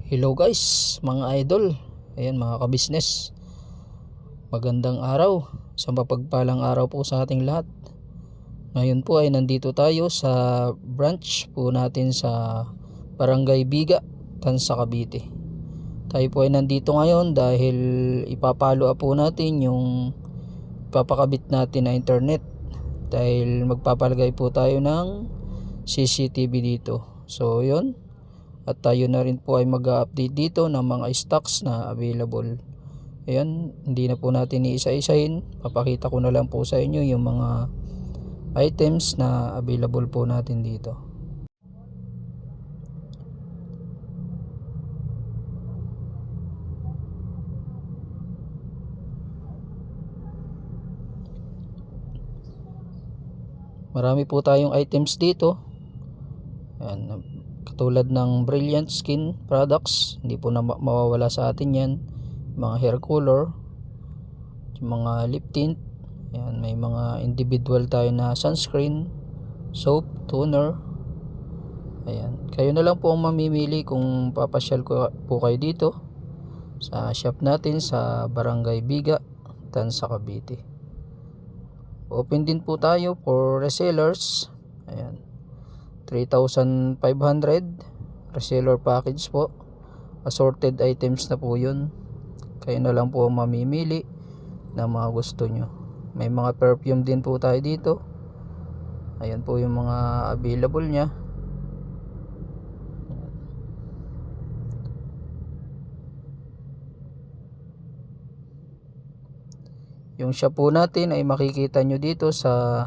Hello guys, mga idol. Ayan mga kabisnes. Magandang araw. Isang mapagpalang araw po sa ating lahat. Ngayon po ay nandito tayo sa branch po natin sa Barangay Biga, Tansa, Cavite. Tayo po ay nandito ngayon dahil ipapalo up po natin yung ipapakabit natin na internet. Dahil magpapalagay po tayo ng CCTV dito. So yun. At tayo na rin po ay mag-update dito ng mga stocks na available. Ayan, hindi na po natin iisa-isahin. Papakita ko na lang po sa inyo yung mga items na available po natin dito. Marami po tayong items dito. Ayan, katulad ng Brilliant Skin products, hindi po na mawawala sa atin yan. Mga hair color, mga lip tint. Ayan, may mga individual tayo na sunscreen, soap, toner. Ayan, kayo na lang po ang mamimili kung papasyal po kayo dito sa shop natin sa Barangay Biga, Tansa, Cavite. Open din po tayo for resellers. Ayan, 3,500 reseller package po. Assorted items na po yun. Kayo na lang po mamimili na mga gusto nyo. May mga perfume din po tayo dito. Ayan po yung mga available nya. Yung shop po natin ay makikita nyo dito sa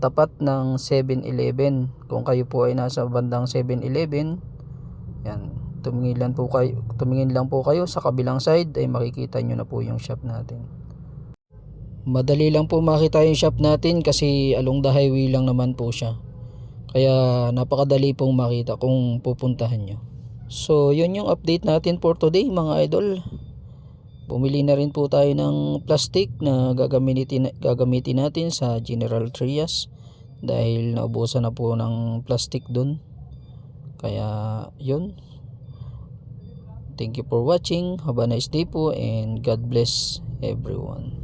tapat ng 7-Eleven. Kung kayo po ay nasa bandang 7-Eleven, yan, tumingin lang po kayo sa kabilang side ay makikita nyo na po yung shop natin. Madali lang po makita yung shop natin kasi along the highway lang naman po siya. Kaya napakadali pong makita kung pupuntahan nyo. So yun yung update natin for today mga idol. Bumili na rin po tayo ng plastic na gagamitin natin sa General Trias dahil naubusan na po ng plastic dun. Kaya yun. Thank you for watching. Have a nice day po and God bless everyone.